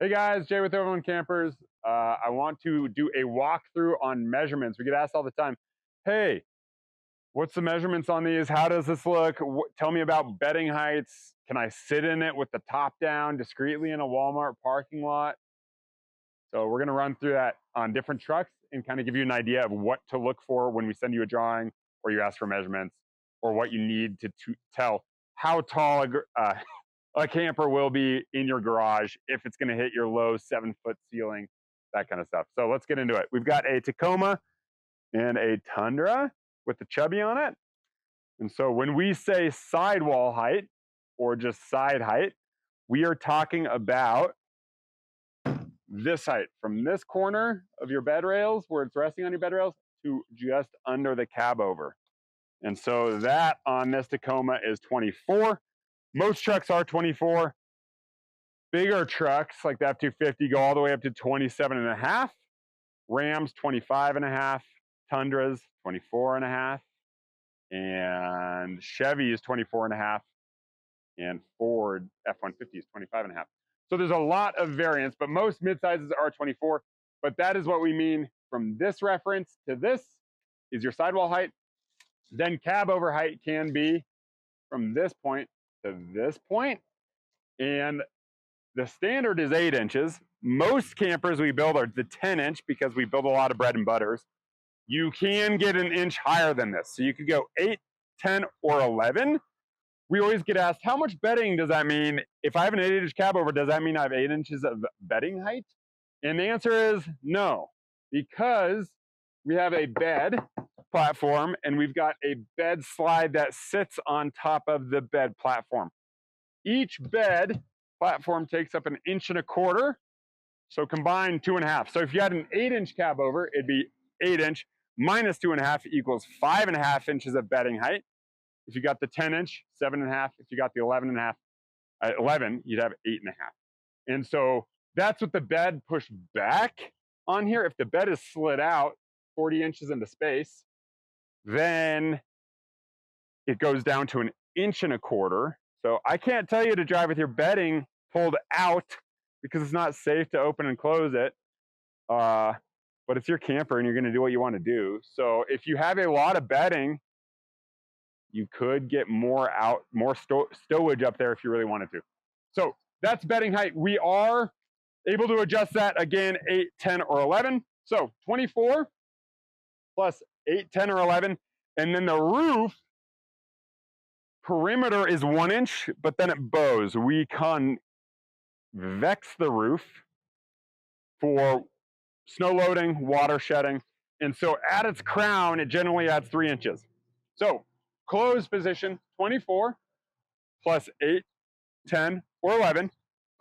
Hey guys, Jay with OVRLND Campers. I want to do a walkthrough on measurements. We get asked all the time, hey, what's the measurements on these? How does this look? Tell me about bedding heights. Can I sit in it with the top down discreetly in a Walmart parking lot? So we're gonna run through that on different trucks and kind of give you an idea of what to look for when we send you a drawing or you ask for measurements, or what you need to tell how tall a camper will be in your garage if it's going to hit your low 7-foot ceiling, that kind of stuff. So let's get into it. We've got a Tacoma and a Tundra with the Chubby on it. And so when we say sidewall height or just side height, we are talking about this height from this corner of your bed rails where it's resting on your bed rails to just under the Cabover. And so that on this Tacoma is 24. Most trucks are 24. Bigger trucks like the F-250 go all the way up to 27.5. Rams, 25.5. Tundras, 24.5. And Chevy is 24.5. And Ford F-150 is 25.5. So there's a lot of variance, but most midsizes are 24. But that is what we mean from this reference to this is your sidewall height. Then Cabover height can be from this point to this point. And the standard is 8 inches. Most campers we build are the 10-inch because we build a lot of bread and butters. You can get an inch higher than this. So you could go 8, 10, or 11. We always get asked, how much bedding does that mean? If I have an 8-inch Cabover, does that mean I have 8 inches of bedding height? And the answer is no, because we have a bed platform and we've got a bed slide that sits on top of the bed platform. Each bed platform takes up 1.25 inches, so combined 2.5. So if you had an 8-inch Cabover, it'd be 8-inch minus 2.5 equals 5.5 inches of bedding height. If you got the 10-inch, 7.5. If you got the 11.5, 11, you'd have 8.5. And so that's what the bed pushed back on here. If the bed is slid out 40 inches into space, then it goes down to 1.25 inches. So I can't tell you to drive with your bedding pulled out because it's not safe to open and close it. But it's your camper and you're going to do what you want to do. So if you have a lot of bedding, you could get more stowage up there if you really wanted to. So that's bedding height. We are able to adjust that again, 8, 10, or 11. So 24 plus 8, 10, or 11. And then the roof perimeter is 1 inch, but then it bows. We convex the roof for snow loading, water shedding. And so at its crown, it generally adds 3 inches. So closed position, 24 plus 8, 10, or 11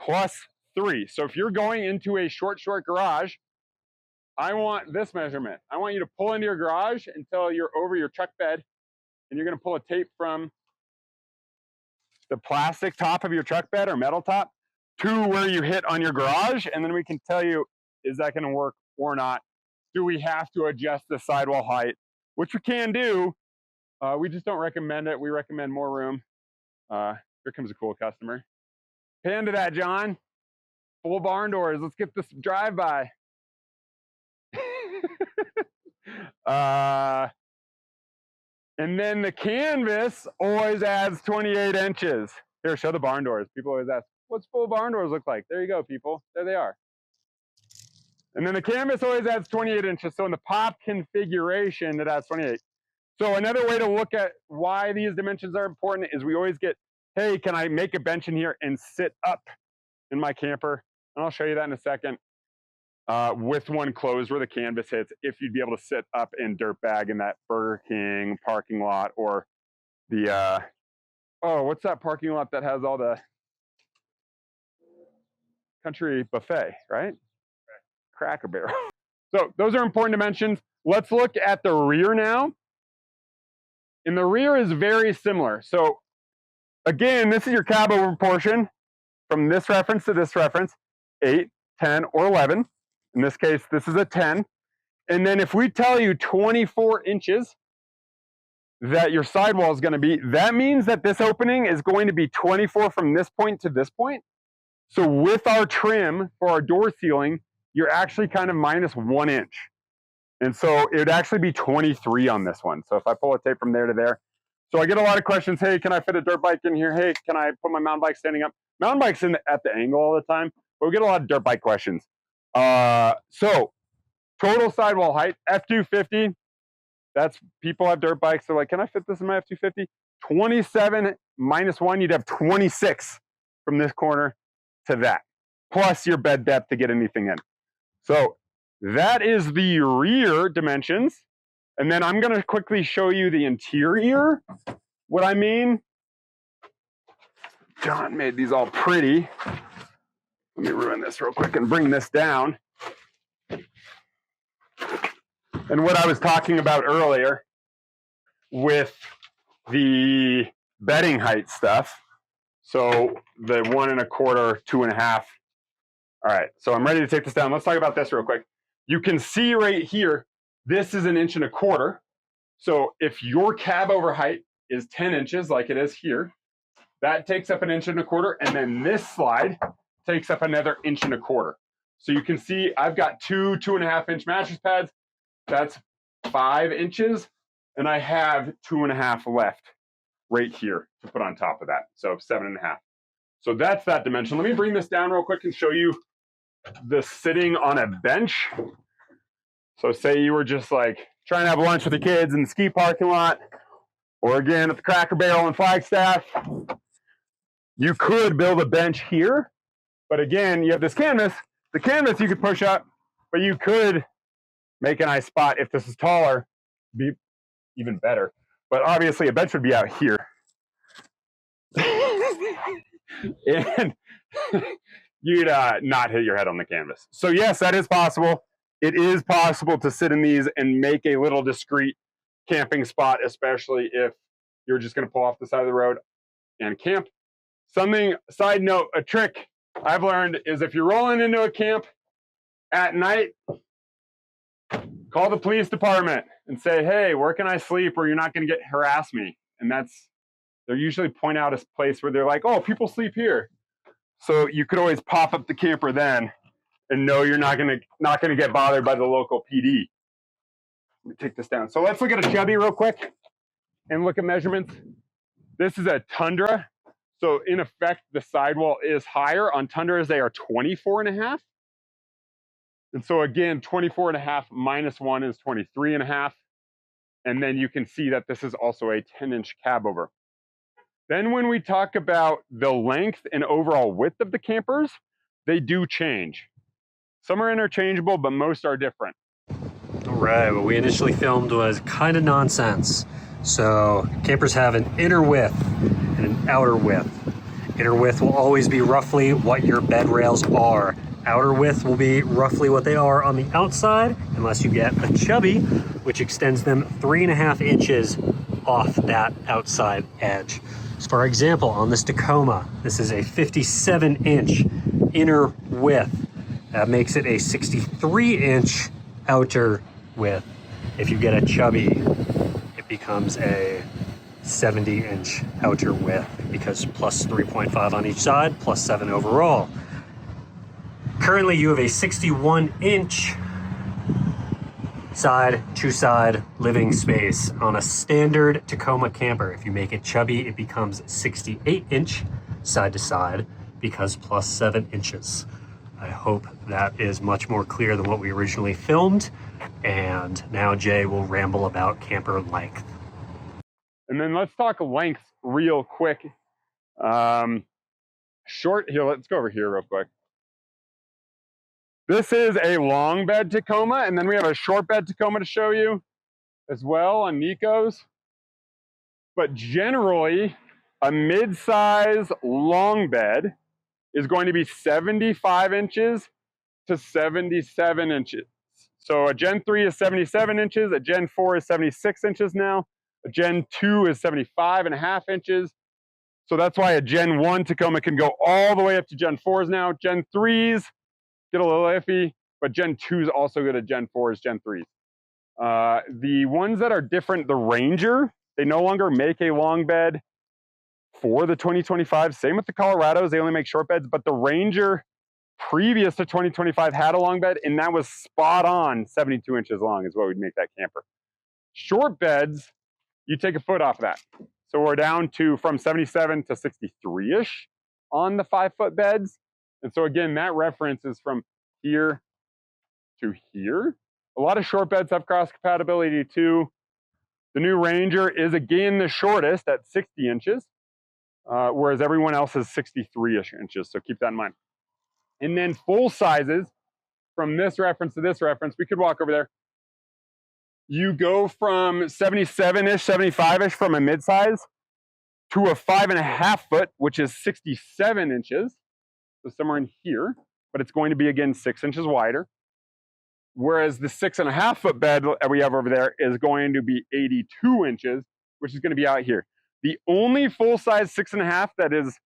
plus 3. So if you're going into a short garage, I want this measurement. I want you to pull into your garage until you're over your truck bed, and you're going to pull a tape from the plastic top of your truck bed or metal top to where you hit on your garage, and then we can tell you, is that going to work or not? Do we have to adjust the sidewall height? Which we can do. We just don't recommend it. We recommend more room. Here comes a cool customer. Pan to that, John. Full barn doors. Let's get this drive-by. And then the canvas always adds 28 inches. Here, show the barn doors. People always ask, what's full barn doors look like? There you go, people. There they are. And then the canvas always adds 28 inches. So in the pop configuration, it adds 28. So another way to look at why these dimensions are important is we always get, hey, can I make a bench in here and sit up in my camper? And I'll show you that in a second. With one closed where the canvas hits, if you'd be able to sit up in dirt bag in that Burger King parking lot, or the, oh, what's that parking lot that has all the country buffet, right? Cracker Barrel. So those are important dimensions. Let's look at the rear now. And the rear is very similar. So again, this is your Cabover portion from this reference to this reference, 8, 10, or 11. In this case, this is a 10. And then if we tell you 24 inches that your sidewall is going to be, that means that this opening is going to be 24 from this point to this point. So with our trim for our door ceiling, you're actually kind of minus 1 inch. And so it would actually be 23 on this one. So if I pull a tape from there to there. So I get a lot of questions. Hey, can I fit a dirt bike in here? Hey, can I put my mountain bike standing up? Mountain bike's at the angle all the time, but we get a lot of dirt bike questions. So total sidewall height, F250. That's people have dirt bikes. They're like, can I fit this in my F250? 27 minus 1, you'd have 26 from this corner to that, plus your bed depth to get anything in. So that is the rear dimensions. And then I'm going to quickly show you the interior. What I mean, John made these all pretty. Let me ruin this real quick and bring this down. And what I was talking about earlier with the bedding height stuff. So the 1 1/4, 2 1/2. All right, so I'm ready to take this down. Let's talk about this real quick. You can see right here, this is 1 1/4 inches. So if your Cabover height is 10 inches, like it is here, that takes up 1 1/4 inches, and then this slide takes up another 1 1/4 inches. So you can see I've got 2 2.5 inch mattress pads. That's 5 inches, and I have 2 1/2 left right here to put on top of that. So 7 1/2. So that's that dimension. Let me bring this down real quick and show you the sitting on a bench. So say you were just like trying to have lunch with the kids in the ski parking lot, or again at the Cracker Barrel in Flagstaff. You could build a bench here, but again, you have this canvas. The canvas you could push up, but you could make a nice spot if this is taller, be even better. But obviously a bench would be out here. And you'd not hit your head on the canvas. So yes, that is possible. It is possible to sit in these and make a little discreet camping spot, especially if you're just going to pull off the side of the road and camp. Side note, a trick I've learned is if you're rolling into a camp at night, call the police department and say, hey, where can I sleep where you're not going to harass me? And they usually point out a place where they're like, oh, people sleep here. So you could always pop up the camper then and know you're not gonna get bothered by the local PD. Let me take this down. So let's look at a Chubby real quick and look at measurements. This is a Tundra. So in effect, the sidewall is higher. On Tundras, they are 24 1/2. And so again, 24 1/2 minus 1 is 23 1/2. And then you can see that this is also a 10-inch Cabover. Then when we talk about the length and overall width of the campers, they do change. Some are interchangeable, but most are different. All right, what we initially filmed was kind of nonsense. So campers have an inner width and an outer width. Inner width will always be roughly what your bed rails are. Outer width will be roughly what they are on the outside, unless you get a Chubby, which extends them 3 1/2 inches off that outside edge. So for example, on this Tacoma, this is a 57-inch inner width. That makes it a 63-inch outer width. If you get a Chubby, it becomes a 70-inch outer width because plus 3.5 on each side, plus 7 overall. Currently, you have a 61-inch side-to-side living space on a standard Tacoma camper. If you make it Chubby, it becomes 68-inch side-to-side because plus 7 inches. I hope that is much more clear than what we originally filmed. And now Jay will ramble about camper length. And then let's talk length real quick. Short, here, let's go over here real quick. This is a long bed Tacoma, and then we have a short bed Tacoma to show you as well on Nico's. But generally, a mid-size long bed is going to be 75 inches to 77 inches. So a Gen 3 is 77 inches, a Gen 4 is 76 inches now, a Gen 2 is 75 1/2 inches. So that's why a Gen 1 Tacoma can go all the way up to Gen 4s now. Gen 3s get a little iffy, but Gen 2s also go to Gen 4s, Gen 3s. The ones that are different, the Ranger, they no longer make a long bed for the 2025. Same with the Colorados, they only make short beds, but the Ranger previous to 2025 had a long bed, and that was spot on 72 inches long is what we'd make that camper. Short beds, you take a foot off of that. So we're down to from 77 to 63-ish on the 5-foot beds. And so again, that reference is from here to here. A lot of short beds have cross compatibility too. The new Ranger is again the shortest at 60 inches, whereas everyone else is 63-ish inches. So keep that in mind. And then full sizes, from this reference to this reference, we could walk over there. You go from 77-ish, 75-ish from a midsize to a 5.5 foot, which is 67 inches. So somewhere in here, but it's going to be again 6 inches wider. Whereas the 6.5 foot bed that we have over there is going to be 82 inches, which is going to be out here. The only full size 6.5 that is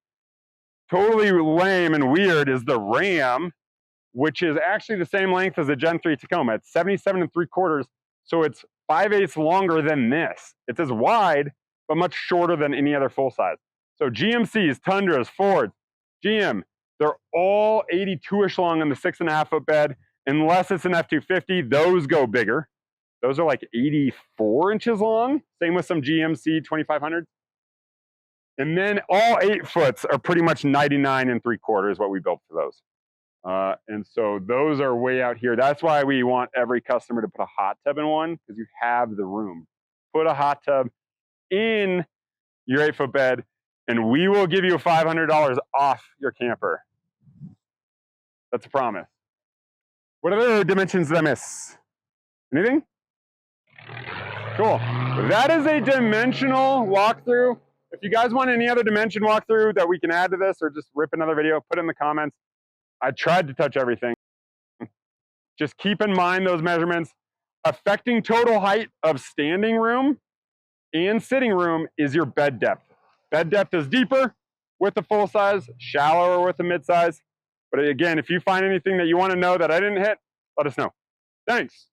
totally lame and weird is the Ram, which is actually the same length as the Gen 3 Tacoma. It's 77 3/4, so it's 5/8 longer than this. It's as wide, but much shorter than any other full size. So GMCs, Tundras, Fords, GM, they're all 82-ish long on the 6.5 foot bed. Unless it's an F-250, those go bigger. Those are like 84 inches long. Same with some GMC 2500s. And then all 8 foots are pretty much 99 3/4 what we built for those. And so those are way out here. That's why we want every customer to put a hot tub in one, because you have the room. Put a hot tub in your 8-foot bed, and we will give you $500 off your camper. That's a promise. What other dimensions did I miss? Anything? Cool. That is a dimensional walkthrough. If you guys want any other dimension walkthrough that we can add to this, or just rip another video, put it in the comments. I tried to touch everything. Just keep in mind those measurements. Affecting total height of standing room and sitting room is your bed depth. Bed depth is deeper with the full size, shallower with the mid-size. But again, if you find anything that you want to know that I didn't hit, let us know. Thanks.